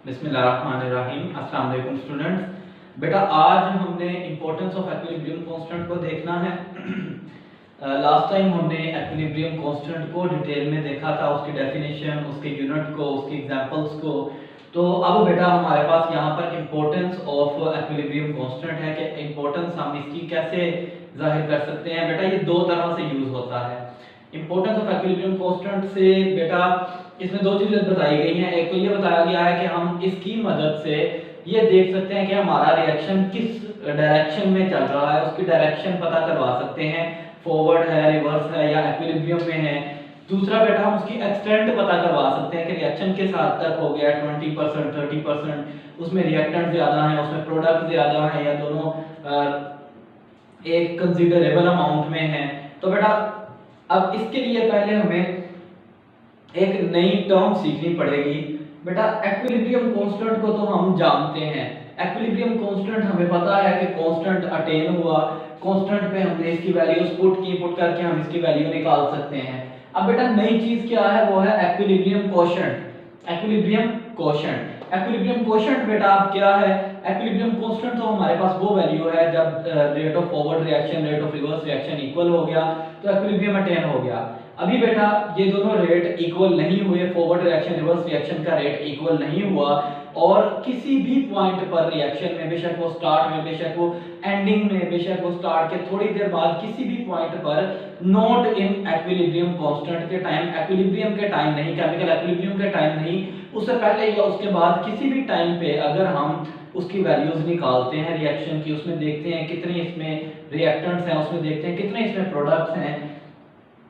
बिस्मिल्लाहिर्रहमानिर्रहीम। अस्सलाम वालेकुम स्टूडेंट्स। बेटा आज हमने इम्पोर्टेंस ऑफ एक्विलिब्रियम कांस्टेंट को देखना है। लास्ट टाइम हमने एक्विलिब्रियम कांस्टेंट को डिटेल में देखा था, उसकी डेफिनेशन, उसके यूनिट को, उसकी एग्जांपल्स को। तो अब बेटा हमारे पास यहाँ पर इम्पोर्टेंस ऑफ एक्विलिब्रियम कांस्टेंट है कि इम्पोर्टेंस हम इसकी कैसे जाहिर कर सकते हैं। बेटा ये दो तरह से यूज होता है। इम्पोर्टेंस ऑफ एक्विलिब्रियम कांस्टेंट से बेटा इसमें दो चीजें बताई गई हैं। एक तो ये बताया गया है कि हम इसकी मदद से ये देख सकते हैं कि हमारा रिएक्शन किस डायरेक्शन में चल रहा है, उसकी डायरेक्शन पता करवा सकते हैं, फॉरवर्ड है, रिवर्स है या एक्विलिब्रियम में है। दूसरा बेटा हम उसकी एक्सटेंट पता करवा सकते हैं कि रिएक्शन किस हद तक हो गया, 20%, 30%, उसमें रिएक्टेंट ज्यादा है, उसमें प्रोडक्ट ज्यादा है, या दोनों एक कंसीडरेबल अमाउंट में है। तो बेटा अब इसके लिए पहले हमें एक नई टर्म सीखनी पड़ेगी। बेटा एक्विलिब्रियम कांस्टेंट को तो हम जानते हैं, एक्विलिब्रियम कांस्टेंट हमें पता है कि कांस्टेंट अटेन हुआ, कांस्टेंट पे हमने इसकी वैल्यूज पुट करके हम इसकी वैल्यू निकाल सकते हैं। अब बेटा नई चीज क्या है, वो है equilibrium quotient. Equilibrium quotient, equilibrium quotient बेटा अब क्या है, एक्विलिब्रियम कांस्टेंट तो हमारे पास वो वैल्यू है जब rate of forward reaction, rate of reverse reaction equal हो गया तो एक्विलिब्रियम अटेन हो गया। अभी बेटा ये दोनों रेट इक्वल नहीं हुए, फॉरवर्ड रिएक्शन, रिवर्स रिएक्शन का रेट इक्वल नहीं हुआ, और किसी भी पॉइंट पर रिएक्शन में, बेशक वो स्टार्ट में, बेशक वो एंडिंग में, बेशक वो स्टार्ट के थोड़ी देर बाद, किसी भी पॉइंट पर नॉट इन एक्विलिब्रियम कांस्टेंट के टाइम, एक्विलिब्रियम के टाइम नहीं, केमिकल एक्विलिब्रियम के टाइम नहीं, उससे पहले या उसके बाद किसी भी टाइम पे अगर हम उसकी वैल्यूज निकालते हैं रिएक्शन की, उसमें देखते हैं कितने इसमें रिएक्टेंट्स हैं, उसमें देखते हैं कितने इसमें प्रोडक्ट्स हैं,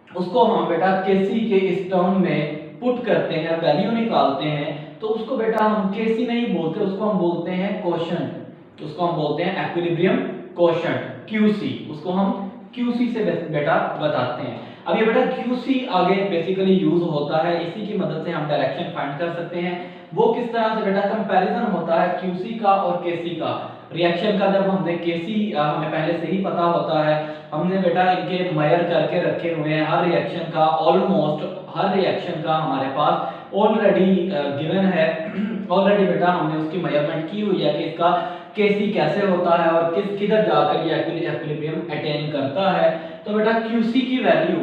उसको हम बेटा केसी के इस टर्म में पुट करते हैं, वैल्यू निकालते हैं, तो उसको बेटा हम केसी नहीं बोलते, उसको हम बोलते हैं कोशेंट, उसको हम बोलते हैं एक्विलिब्रियम कोशेंट, क्यूसी, उसको हम क्यूसी से बेटा बताते हैं। अब ये बेटा क्यूसी आगे बेसिकली यूज होता है, इसी की मदद से हम डायरेक्शन फाइंड कर सकते हैं। वो किस तरह से बेटा, कंपैरिजन होता है क्यूसी का और केसी का। रिएक्शन का जब हमने केसी हमें पहले से ही पता होता है, हमने बेटा इनके मेजर करके रखे हुए हैं, हर रिएक्शन का, ऑलमोस्ट हर रिएक्शन का हमारे पास ऑलरेडी गिवन है, ऑलरेडी बेटा हमने उसकी मेजरमेंट की हुई है कि इसका केसी कैसे होता है और किधर जाकर ये एक्विलिब्रियम अटेन करता है। तो बेटा क्यूसी की वैल्यू,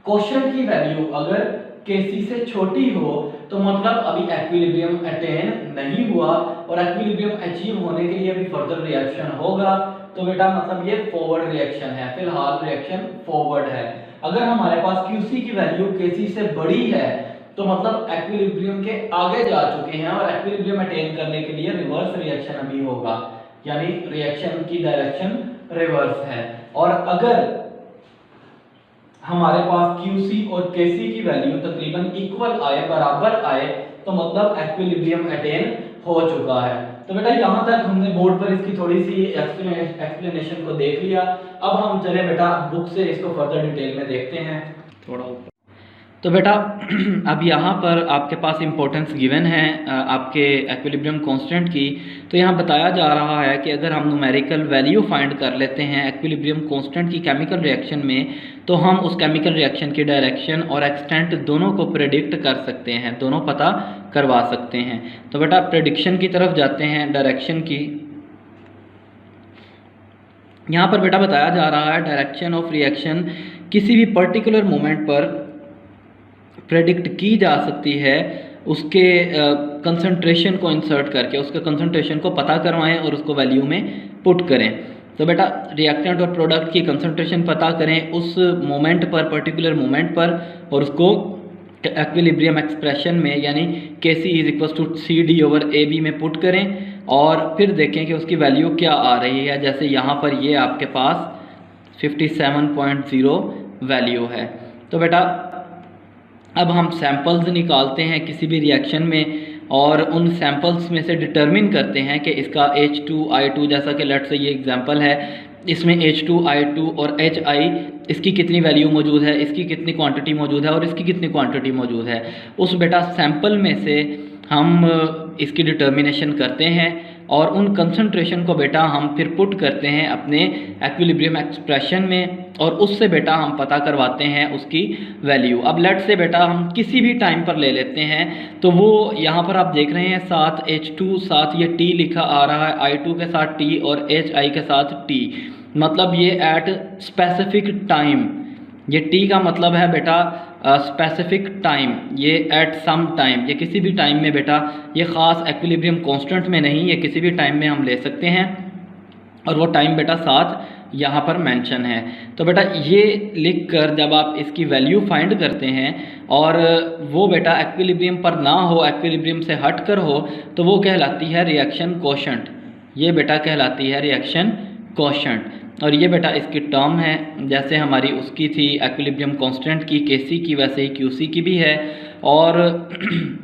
कोशेंट की वैल्यू अगर केसी से छोटी हो तो मतलब अभी एक्विलिब्रियम अटेन नहीं हुआ, और एक्विलिब्रियम अचीव होने के लिए अभी फर्दर रिएक्शन होगा, तो बेटा मतलब ये फॉरवर्ड रिएक्शन है, फिलहाल रिएक्शन फॉरवर्ड है। अगर हमारे पास क्यूसी की वैल्यू केसी से बड़ी है तो मतलब एक्विलिब्रियम के आगे जा चुके हैं और एक्विलिब्रियम अटेन करने के लिए रिवर्स रिएक्शन अभी होगा, यानी रिएक्शन की डायरेक्शन रिवर्स है। और अगर हमारे पास QC और KC की वैल्यू तकरीबन इक्वल आए, बराबर आए, तो मतलब एक्विलिब्रियम अटेन हो चुका है। तो बेटा यहाँ तक हमने बोर्ड पर इसकी थोड़ी सी एक्सप्लेनेशन को देख लिया। अब हम चले बेटा बुक से इसको फर्दर डिटेल में देखते हैं थोड़ा ऊपर। तो बेटा अब यहाँ पर आपके पास इम्पोर्टेंस गिवन है आपके एक्विलिब्रियम कांस्टेंट की। तो यहाँ बताया जा रहा है कि अगर हम न्यूमेरिकल वैल्यू फाइंड कर लेते हैं एक्विलिब्रियम कांस्टेंट की केमिकल रिएक्शन में, तो हम उस केमिकल रिएक्शन की डायरेक्शन और एक्सटेंट दोनों को प्रेडिक्ट कर सकते हैं, दोनों पता करवा सकते हैं। तो बेटा प्रेडिक्शन की तरफ जाते हैं, डायरेक्शन की। यहाँ पर बेटा बताया जा रहा है डायरेक्शन ऑफ रिएक्शन किसी भी पर्टिकुलर मोमेंट पर प्रेडिक्ट की जा सकती है, उसके कंसंट्रेशन को इंसर्ट करके, उसके कंसंट्रेशन को पता करवाएं और उसको वैल्यू में पुट करें। तो बेटा रिएक्टेंट और प्रोडक्ट की कंसंट्रेशन पता करें उस मोमेंट पर, पर्टिकुलर मोमेंट पर, और उसको एक्विलिब्रियम एक्सप्रेशन में यानी KC = CD/AB में पुट करें, और फिर देखें कि उसकी वैल्यू क्या आ रही है। जैसे यहाँ पर ये आपके पास 57.0 वैल्यू है। तो बेटा अब हम सैंपल्स निकालते हैं किसी भी रिएक्शन में, और उन सैंपल्स में से डिटरमिन करते हैं कि इसका H2I2, जैसा कि लेट्स से ये एग्जांपल है, इसमें H2I2 और HI, इसकी कितनी वैल्यू मौजूद है, इसकी कितनी क्वांटिटी मौजूद है और इसकी कितनी क्वांटिटी मौजूद है। उस बेटा सैंपल में से हम इसकी डिटर्मिनेशन करते हैं और उन कंसंट्रेशन को बेटा हम फिर पुट करते हैं अपने एक्विलिब्रियम एक्सप्रेशन में और उससे बेटा हम पता करवाते हैं उसकी वैल्यू। अब लेट से बेटा हम किसी भी टाइम पर ले लेते हैं, तो वो यहाँ पर आप देख रहे हैं साथ H2 साथ ये T लिखा आ रहा है, I2 के साथ T और HI के साथ T, मतलब ये एट स्पेसिफिक टाइम, ये T का मतलब है बेटा स्पेसिफिक टाइम, ये एट सम टाइम, ये किसी भी टाइम में बेटा, ये ख़ास एक्विलिब्रियम कांस्टेंट में नहीं, ये किसी भी टाइम में हम ले सकते हैं और वो टाइम बेटा साथ यहाँ पर मेंशन है। तो बेटा ये लिख कर जब आप इसकी वैल्यू फाइंड करते हैं और वो बेटा एक्विलिब्रियम पर ना हो, एक्विलिब्रियम से हट कर हो, तो वो कहलाती है रिएक्शन कोशेंट, ये बेटा कहलाती है रिएक्शन कोशेंट। और ये बेटा इसकी टर्म है, जैसे हमारी उसकी थी एक्विलिब्रियम कांस्टेंट की Kc की, वैसे ही Qc की भी है। और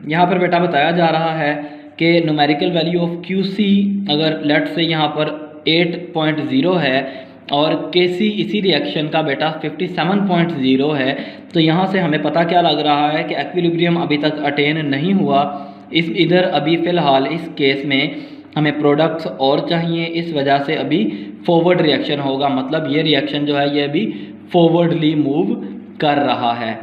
यहाँ पर बेटा बताया जा रहा है कि न्यूमेरिकल वैल्यू ऑफ Qc अगर लेट से यहाँ पर 8.0 है और Kc इसी रिएक्शन का बेटा 57.0 है, तो यहाँ से हमें पता क्या लग रहा है कि एक्विलिब्रियम अभी तक अटेन नहीं हुआ। इधर अभी फ़िलहाल इस केस में हमें प्रोडक्ट्स और चाहिए, इस वजह से अभी फॉरवर्ड रिएक्शन होगा, मतलब ये रिएक्शन जो है ये अभी फॉरवर्डली मूव कर रहा है।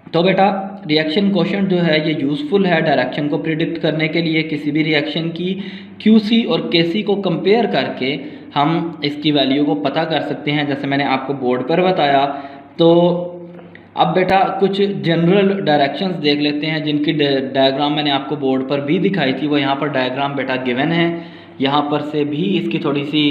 तो बेटा रिएक्शन कोशेंट जो है ये यूज़फुल है डायरेक्शन को प्रिडिक्ट करने के लिए। किसी भी रिएक्शन की Qc और Kc को कंपेयर करके हम इसकी वैल्यू को पता कर सकते हैं, जैसे मैंने आपको बोर्ड पर बताया। तो अब बेटा कुछ जनरल डायरेक्शंस देख लेते हैं जिनकी डायग्राम मैंने आपको बोर्ड पर भी दिखाई थी, वो यहाँ पर डायग्राम बेटा गिवन है, यहाँ पर से भी इसकी थोड़ी सी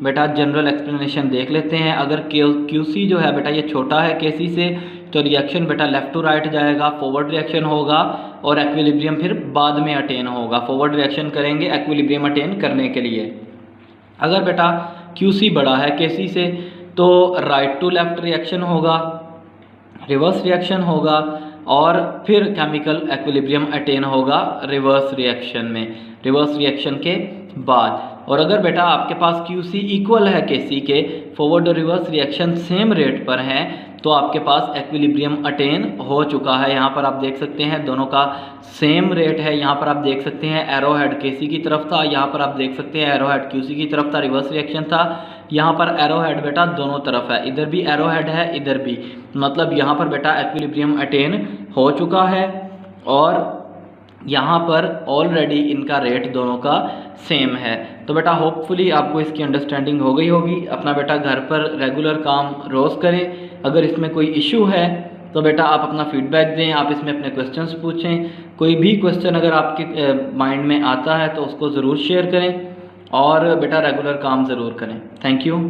बेटा जनरल एक्सप्लेनेशन देख लेते हैं। अगर Qc जो है बेटा ये छोटा है Kc से, तो रिएक्शन बेटा लेफ़्ट टू राइट जाएगा, फॉरवर्ड रिएक्शन होगा और एक्विलिब्रियम फिर बाद में अटेन होगा। फॉरवर्ड रिएक्शन करेंगे एक्विलिब्रियम अटेन करने के लिए। अगर बेटा Qc बड़ा है Kc से, तो राइट टू लेफ़्ट रिएक्शन होगा, रिवर्स रिएक्शन होगा और फिर केमिकल एक्विलिब्रियम अटेन होगा रिवर्स रिएक्शन में, रिवर्स रिएक्शन के बाद। और अगर बेटा आपके पास Qc इक्वल है Kc के, फॉरवर्ड और रिवर्स रिएक्शन सेम रेट पर हैं, तो आपके पास एक्विलिब्रियम अटेन हो चुका है। यहाँ पर आप देख सकते हैं दोनों का सेम रेट है। यहाँ पर आप देख सकते हैं एरो हेड Kc की तरफ था, यहाँ पर आप देख सकते हैं एरो हेड Qc की तरफ था, रिवर्स रिएक्शन था। यहाँ पर एरो हेड बेटा दोनों तरफ है, इधर भी एरो हेड है, इधर भी, मतलब यहाँ पर बेटा एक्विलिब्रियम अटेन हो चुका है और यहाँ पर ऑलरेडी इनका रेट दोनों का सेम है। तो बेटा होपफुली आपको इसकी अंडरस्टैंडिंग हो गई होगी। अपना बेटा घर पर रेगुलर काम रोज़ करें। अगर इसमें कोई इशू है तो बेटा आप अपना फीडबैक दें, आप इसमें अपने क्वेश्चंस पूछें। कोई भी क्वेश्चन अगर आपके माइंड में आता है तो उसको ज़रूर शेयर करें और बेटा रेगुलर काम ज़रूर करें। Thank you.